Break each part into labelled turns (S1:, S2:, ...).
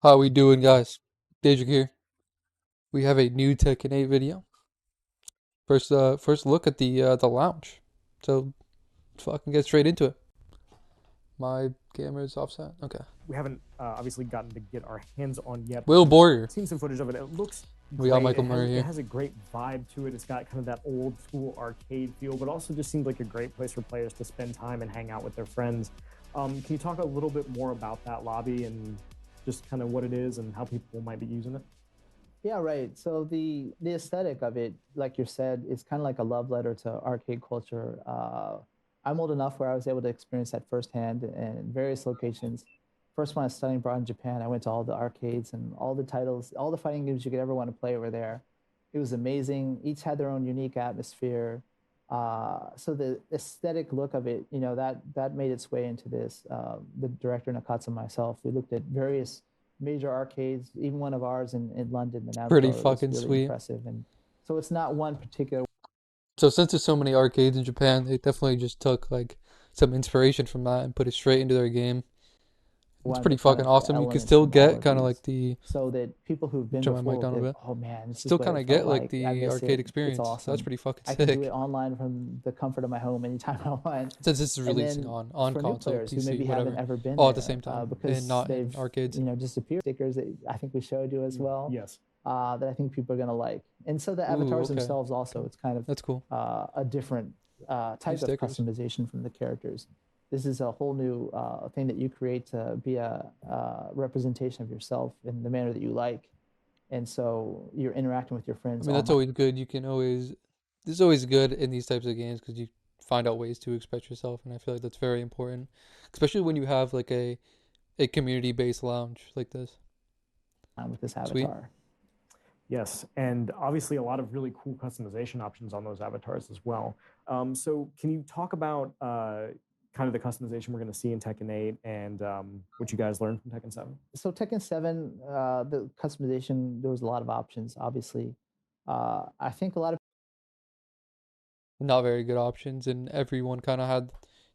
S1: How we doing, guys? Daedric here. We have a new Tekken 8 video. First look at the lounge. So let's fucking get straight into it. My camera's offset. Okay.
S2: We haven't obviously gotten to get our hands on yet, but
S1: Will
S2: we've
S1: Warrior.
S2: seen some footage of it. It looks
S1: We got
S2: great.
S1: Michael
S2: It has
S1: Murray
S2: it
S1: here.
S2: has a great vibe to it. It's got kind of that old school arcade feel, but also just seems like a great place for players to spend time and hang out with their friends. Can you talk a little bit more about that lobby and just kind of what it is and how people might be using it?
S3: Yeah, right. So the aesthetic of it, like you said, is kind of like a love letter to arcade culture. I'm old enough where I was able to experience that firsthand in various locations. First, when I was studying abroad in Japan, I went to all the arcades and all the titles, all the fighting games you could ever want to play were there. It was amazing. Each had their own unique atmosphere. So the aesthetic look of it, that made its way into this. The director Nakatsu and myself, we looked at various major arcades, even one of ours in London, the
S1: Pretty
S3: Namco. It was
S1: fucking
S3: really
S1: sweet.
S3: impressive. And so it's not one particular.
S1: So since there's so many arcades in Japan, they definitely just took like some inspiration from that and put it straight into their game. It's
S3: One,
S1: pretty
S3: but kind
S1: fucking
S3: of
S1: awesome. You can
S3: elements
S1: still
S3: from all
S1: get
S3: of
S1: kind of
S3: these,
S1: like the
S3: so that people who've been
S1: turn my mic
S3: before will
S1: down a
S3: be like,
S1: bit.
S3: "Oh man, this is
S1: Still
S3: what
S1: kind
S3: it
S1: of
S3: felt
S1: get like
S3: like. I
S1: the
S3: miss
S1: arcade
S3: it. It's
S1: experience. So that's
S3: awesome.
S1: pretty fucking
S3: I can do it
S1: sick.
S3: online from the comfort of my home anytime I want."
S1: Since this is
S3: And
S1: releasing
S3: then
S1: on
S3: for new
S1: console,
S3: players who
S1: PC,
S3: maybe haven't
S1: whatever,
S3: ever been
S1: all at the
S3: there,
S1: same time, and
S3: because
S1: not in
S3: they've
S1: arcades.
S3: disappeared, stickers that I think we showed you as well,
S2: Yes.
S3: that I think people are gonna like. And so the
S1: Ooh,
S3: avatars
S1: okay,
S3: themselves also,
S1: okay,
S3: it's kind of
S1: that's cool.
S3: a different
S1: New
S3: type of
S1: stickers.
S3: customization from the characters. This is a whole new thing that you create to be a representation of yourself in the manner that you like. And so you're interacting with your
S1: I
S3: friends
S1: mean, that's
S3: online.
S1: always good. You can always, this is always good in these types of games because you find out ways to express yourself, and I feel like that's very important, especially when you have like a community-based lounge like this.
S3: With this
S1: Sweet.
S3: avatar.
S2: Yes, and obviously a lot of really cool customization options on those avatars as well. So can you talk about kind of the customization we're going to see in Tekken 8 and what you guys learned from Tekken 7?
S3: So Tekken 7, the customization, there was a lot of options, obviously. I think a lot of
S1: Not very good options, and everyone kind of had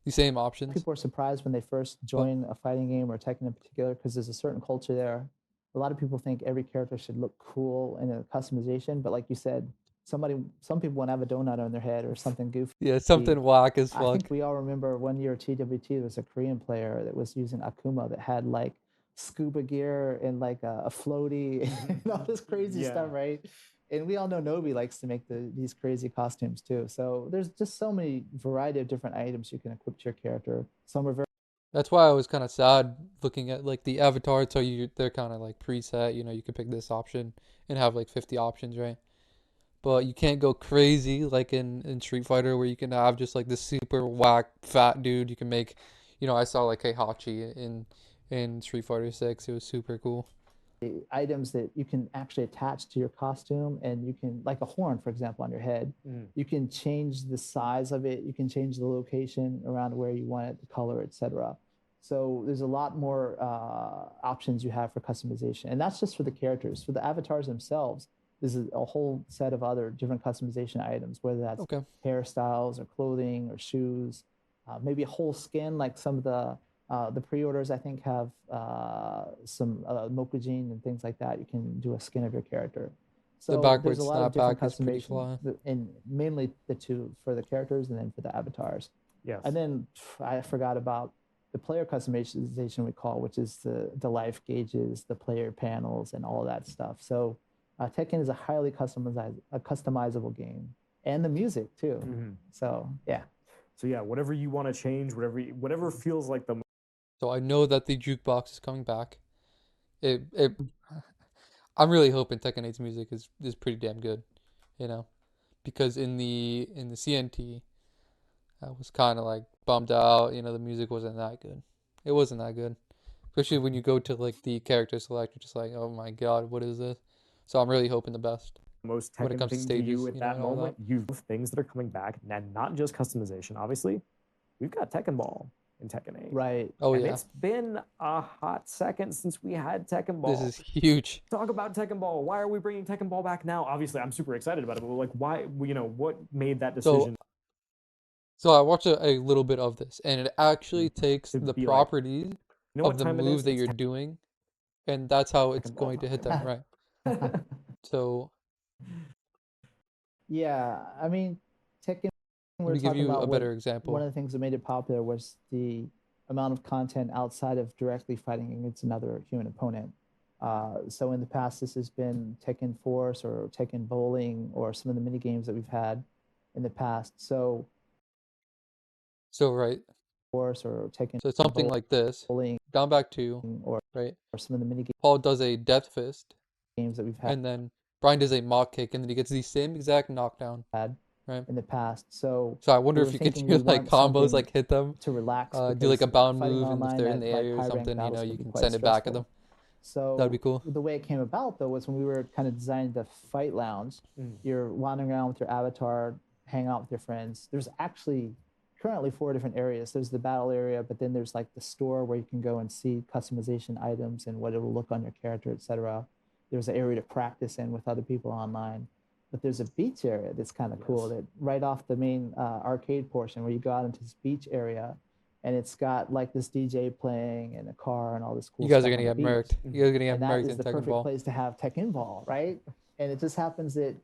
S1: the same options.
S3: people are surprised when they first
S1: But
S3: join a fighting game or Tekken in particular because there's a certain culture there. A lot of people think every character should look cool in a customization, but like you said, some people want to have a donut on their head or something goofy.
S1: yeah, something whack as
S3: I think
S1: fuck.
S3: we all remember one year at TWT, there was a Korean player that was using Akuma that had like scuba gear and like a floaty and all this crazy
S2: Yeah.
S3: stuff, right? And we all know Nobi likes to make these crazy costumes too. So there's just so many variety of different items you can equip to your character. Some are very
S1: That's why I was kind of sad looking at like the avatar. So they're kind of like preset. You know, you could pick this option and have like 50 options, right? But you can't go crazy like in Street Fighter where you can have just like this super whack fat dude. You can make, I saw like Heihachi in Street Fighter 6. It was super cool.
S3: items that you can actually attach to your costume, and you can, like a horn, for example, on your head.
S2: Mm.
S3: You can change the size of it. You can change the location around where you want it, the color, etc. So there's a lot more options you have for customization, and that's just for the characters. For the avatars themselves, there's a whole set of other different customization items, whether that's
S1: Okay.
S3: hairstyles or clothing or shoes, maybe a whole skin, like some of the pre-orders I think have some Mokujin and things like that. You can do a skin of your character.
S1: The
S3: So there's
S1: backward
S3: a lot of different
S1: snapback is pretty
S3: customization,
S1: fly.
S3: and mainly the two for the characters and then for the avatars.
S2: Yes.
S3: And then I forgot about the player customization we call, which is the life gauges, the player panels, and all that stuff. So Tekken is a highly customizable game, and the music too.
S2: Mm-hmm.
S3: So yeah.
S2: So yeah, whatever you want to change, whatever feels like the
S1: So I know that the jukebox is coming back. It I'm really hoping Tekken 8's music is pretty damn good, you know, because in the CNT I was kind of like bummed out. The music wasn't that good. It wasn't that good, especially when you go to like the character select. You're just like, oh my god, what is this? So I'm really hoping the best
S2: most
S1: when it
S2: Tekken
S1: comes to
S2: thing to you
S1: stages,
S2: at that
S1: and all
S2: moment.
S1: that.
S2: You've things that are coming back, and not just customization. Obviously, we've got Tekken Ball in Tekken 8.
S3: Right.
S1: Oh
S2: And
S1: yeah,
S2: it's been a hot second since we had Tekken
S1: this
S2: Ball.
S1: is huge.
S2: Talk about Tekken Ball. Why are we bringing Tekken Ball back now? Obviously, I'm super excited about it, but like, why? What made that
S1: So
S2: decision
S1: so I watched a little bit of this, and it actually takes
S2: to
S1: the
S2: be like,
S1: properties
S2: you know
S1: of
S2: what
S1: the
S2: time it
S1: move
S2: is?
S1: that
S2: It's
S1: you're doing. and that's how it's
S2: Tekken Ball
S1: going to hit
S2: time.
S1: them, right? So
S3: Yeah, I mean, Tekken, we
S1: let
S3: were
S1: me give
S3: talking
S1: you
S3: about
S1: a
S3: what
S1: better
S3: one
S1: example.
S3: of the things that made it popular was the amount of content outside of directly fighting against another human opponent. So in the past, this has been Tekken Force or Tekken Bowling or some of the mini games that we've had in the past. So
S1: So right,
S3: Force or Tekken
S1: so something like this,
S3: Bowling
S1: down back two,
S3: or
S1: right?
S3: some of the mini
S1: Paul does a death fist,
S3: games that we've
S1: and then Brian does a mock kick, and then he gets the same exact knockdown,
S3: had
S1: right?
S3: in the past. So
S1: So I wonder
S3: we
S1: if
S3: were
S1: you could
S3: thinking
S1: do
S3: we
S1: like
S3: want
S1: combos,
S3: something
S1: like hit them,
S3: to relax
S1: do like a
S3: because
S1: bound
S3: fighting
S1: move, and if
S3: online
S1: they're in
S3: at
S1: the
S3: like
S1: area or
S3: high ranked
S1: something,
S3: battles
S1: you
S3: can be
S1: can
S3: quite
S1: send it back at them.
S3: stressful.
S1: That'd be
S3: So
S1: cool.
S3: the way it came about though was when we were kind of designing the fight lounge,
S2: Mm.
S3: you're wandering around with your avatar, hang out with your friends. There's actually currently four different areas. There's the battle area, but then there's like the store where you can go and see customization items and what it will look on your character, etc. There's an area to practice in with other people online. But there's a beach area that's kind of cool
S2: Yes.
S3: that right off the main arcade portion where you go out into this beach area and it's got like this DJ playing and a car and all this
S1: You
S3: cool
S1: guys are
S3: stuff
S1: gonna
S3: on the
S1: get
S3: beach.
S1: murked. You guys are gonna get
S3: And that
S1: murked
S3: is
S1: in
S3: the
S1: Tekken
S3: perfect
S1: Ball.
S3: place to have Tekken Ball, right? And it just happens that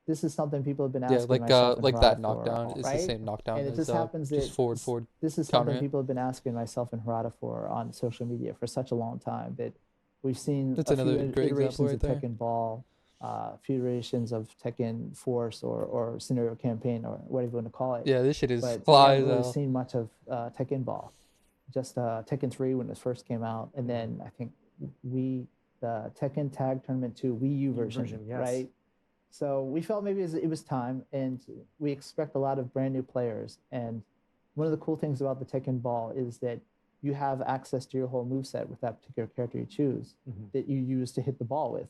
S3: this is something people have been
S1: Yeah,
S3: asking myself and
S1: like
S3: Harada
S1: that
S3: for,
S1: knockdown is the
S3: right?
S1: same knockdown
S3: And it
S1: as
S3: just happens
S1: just
S3: that
S1: forward
S3: this is
S1: counter
S3: something
S1: hit.
S3: people have been asking myself and Harada for on social media for such a long time that we've seen
S1: That's
S3: a few
S1: another great example
S3: iterations
S1: right
S3: of
S1: there.
S3: Tekken Ball, a few iterations of Tekken Force or Scenario Campaign or whatever you want to call it.
S1: Yeah, this shit is
S3: But we
S1: fly
S3: haven't
S1: as
S3: really
S1: hell.
S3: seen much of Tekken Ball. Just Tekken 3 when it first came out, and then I think we the Tekken Tag Tournament 2 Wii U version,
S2: Yes.
S3: right? So we felt maybe it was time, and we expect a lot of brand new players. And one of the cool things about the Tekken Ball is that you have access to your whole moveset with that particular character you choose that you use to hit the ball with.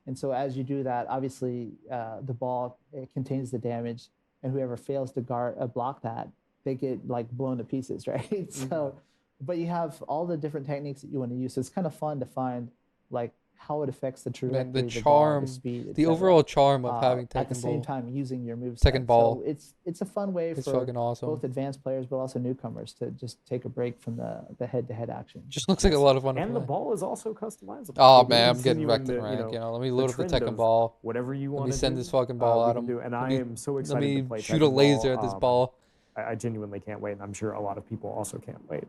S3: And so as you do that, obviously the ball it contains the damage, and whoever fails to guard block that, they get like blown to pieces, right? So, but you have all the different techniques that you want to use. So it's kind of fun to find like how it affects the
S1: Man, the
S3: trajectory of the ball, the
S1: charm,
S3: speed,
S1: the
S3: etc.
S1: overall charm of having
S3: At the same time using your move
S1: Tekken
S3: set. So
S1: Ball
S3: it's a fun way
S1: is
S3: for
S1: fucking awesome.
S3: both advanced players but also newcomers to just take a break from the head to head action.
S1: Just looks like a
S2: Yes.
S1: lot of fun to
S2: And the
S1: play.
S2: ball is also customizable.
S1: Oh
S2: So we're
S1: man, I'm getting
S2: continuing
S1: wrecked in
S2: the,
S1: rank. Let me
S2: the
S1: load up the
S2: trend
S1: Tekken
S2: of
S1: ball.
S2: whatever you
S1: Let
S2: want
S1: me
S2: to
S1: send this
S2: do,
S1: fucking ball
S2: we
S1: at
S2: can
S1: him.
S2: do. And I am so
S1: Let
S2: excited to
S1: me
S2: play
S1: shoot a
S2: Tekken
S1: laser
S2: Ball.
S1: at this ball.
S2: I genuinely can't wait, and I'm sure a lot of people also can't wait.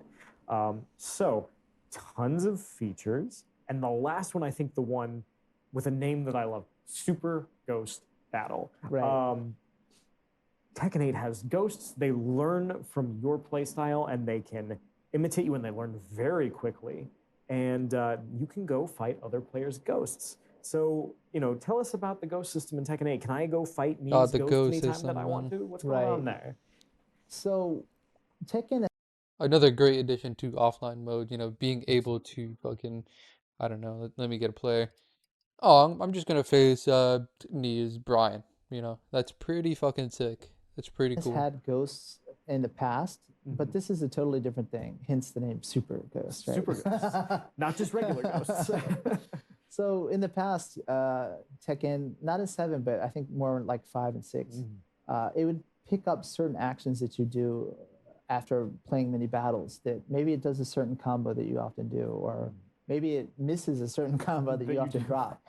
S2: So, tons of features. And the last one, I think the one with a name that I love, Super Ghost Battle.
S3: Right.
S2: Tekken 8 has ghosts. They learn from your playstyle, and they can imitate you, and they learn very quickly. And you can go fight other players' ghosts. So, tell us about the ghost system in Tekken 8. Can I go fight Mia's
S1: The
S2: ghost
S1: ghost
S2: anytime that I
S1: system,
S2: want
S1: man.
S2: to? What's going on there?
S3: So Tekken
S1: Another great addition to offline mode, being able to fucking, I don't know, let me get a player. Oh, I'm just gonna face Nia's Brian. That's pretty fucking sick. That's pretty
S3: has
S1: cool.
S3: had ghosts in the past, but this is a totally different thing. Hence the name Super Ghost, right?
S2: Super ghosts, not just regular ghosts.
S3: So in the past, Tekken, not in 7, but I think more like 5 and 6, it would pick up certain actions that you do after playing many battles that maybe it does a certain combo that you often do, or maybe it misses a certain combo that you often drop.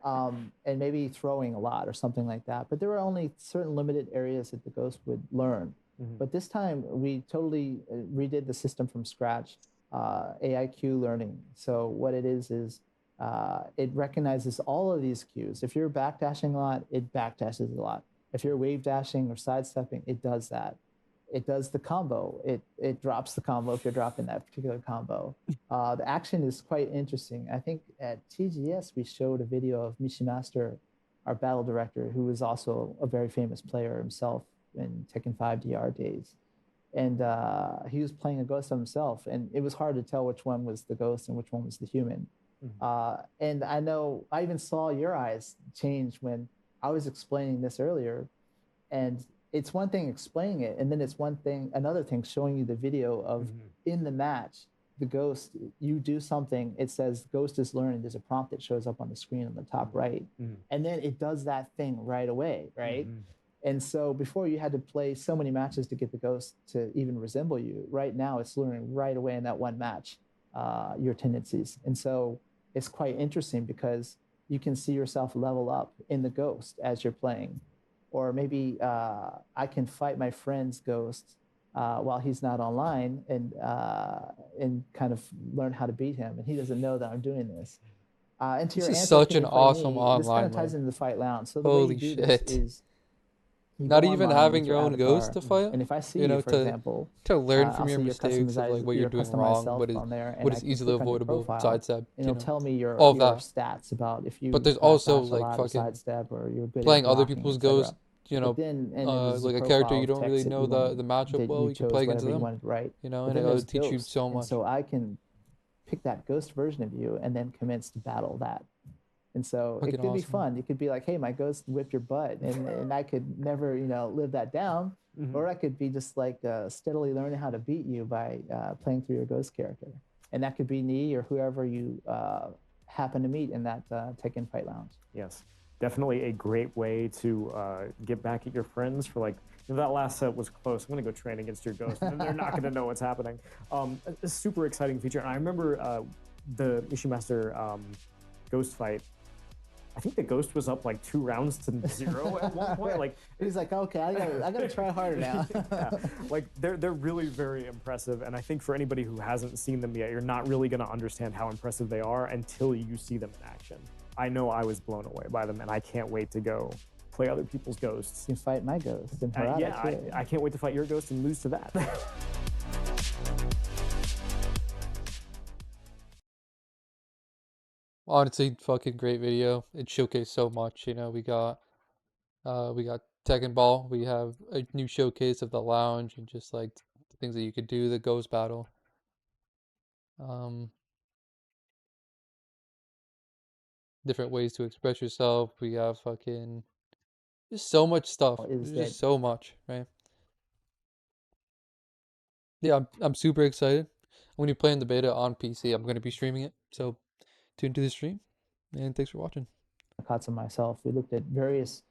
S3: And maybe throwing a lot or something like that. But there were only certain limited areas that the ghost would learn. But this time we totally redid the system from scratch, AIQ learning. So what it is it recognizes all of these cues. If you're backdashing a lot, it backdashes a lot. If you're wave dashing or sidestepping, it does that. It does the combo. It drops the combo if you're dropping that particular combo. The action is quite interesting. I think at TGS we showed a video of Mishimaster, our battle director, who was also a very famous player himself in Tekken 5 DR days. And he was playing a ghost of himself, and it was hard to tell which one was the ghost and which one was the human. And I know I even saw your eyes change when I was explaining this earlier, and it's one thing explaining it, and then it's another thing showing you the video of in the match, the ghost, you do something, it says ghost is learning, there's a prompt that shows up on the screen on the top right, and then it does that thing right away, right? And so before you had to play so many matches to get the ghost to even resemble you. Right now, it's learning right away in that one match your tendencies. And so it's quite interesting because you can see yourself level up in the ghost as you're playing, or maybe I can fight my friend's ghost while he's not online, and kind of learn how to beat him, and he doesn't know that I'm doing this. And to
S1: This
S3: your
S1: is
S3: answer,
S1: such
S3: can
S1: an
S3: you fight
S1: awesome
S3: me? This kind
S1: online
S3: of ties
S1: mode.
S3: into the fight lounge. So the way you
S1: Holy
S3: do this
S1: shit.
S3: is you
S1: Not
S3: go
S1: even
S3: online
S1: having
S3: with
S1: your
S3: your
S1: own ghost
S3: avatar,
S1: to fight,
S3: and if I see
S1: you
S3: you,
S1: know,
S3: for example,
S1: to learn
S3: I'll
S1: from your
S3: see
S1: mistakes of like what you're
S3: your
S1: doing
S3: customized
S1: wrong,
S3: self on there,
S1: what
S3: and I
S1: is
S3: can
S1: easily
S3: click on your
S1: avoidable,
S3: profile,
S1: sidestep,
S3: and
S1: you
S3: it'll
S1: know,
S3: tell me
S1: all of
S3: your
S1: that.
S3: stats about if
S1: But
S3: you
S1: there's also
S3: dodge a
S1: like
S3: lot or
S1: fucking
S3: sidestep or you're good at
S1: playing other
S3: blocking,
S1: people's ghosts,
S3: etc.
S1: you
S3: But
S1: know,
S3: then, and it was a
S1: like a character
S3: profile
S1: you
S3: of
S1: don't really
S3: text that
S1: know
S3: you wanted
S1: the matchup
S3: that
S1: well,
S3: you
S1: you can
S3: chose
S1: play against
S3: whatever you
S1: them,
S3: wanted to write.
S1: you know,
S3: But
S1: and
S3: then
S1: it'll
S3: there's
S1: teach you
S3: ghost,
S1: so
S3: and
S1: much.
S3: so I can pick that ghost version of you and then commence to battle that. And so it
S1: Fucking
S3: could be
S1: awesome.
S3: fun. It could be like, hey, my ghost whipped your butt, and I could never, live that down.
S2: Mhm.
S3: Or I could be just like steadily learning how to beat you by playing through your ghost character. And that could be me or whoever you happen to meet in that Tekken Fight Lounge.
S2: Yes, definitely a great way to get back at your friends for like, that last set was close. I'm gonna go train against your ghost, and then they're not gonna know what's happening. A super exciting feature, and I remember the Ishimaster ghost fight. I think the ghost was up like 2 rounds to 0 at one point. Like
S3: He's like, okay, I gotta try harder now.
S2: yeah, like they're really very impressive, and I think for anybody who hasn't seen them yet, you're not really gonna understand how impressive they are until you see them in action. I know I was blown away by them, and I can't wait to go play other people's ghosts.
S3: You can fight my ghost in Harada
S2: Yeah,
S3: too.
S2: I can't wait to fight your ghost and lose to that.
S1: Honestly, fucking great video. It showcased so much, you know, we got Tekken Ball, we have a new showcase of the lounge and just like the things that you could do, the ghost battle. Um, different ways to express yourself. We have fucking just so much stuff.
S3: Is
S1: There's
S3: that
S1: just so much, right? Yeah, I'm super excited. When you play in the beta on PC, I'm gonna be streaming it. So tune to the stream and thanks for watching.
S3: Katsu myself? We looked at various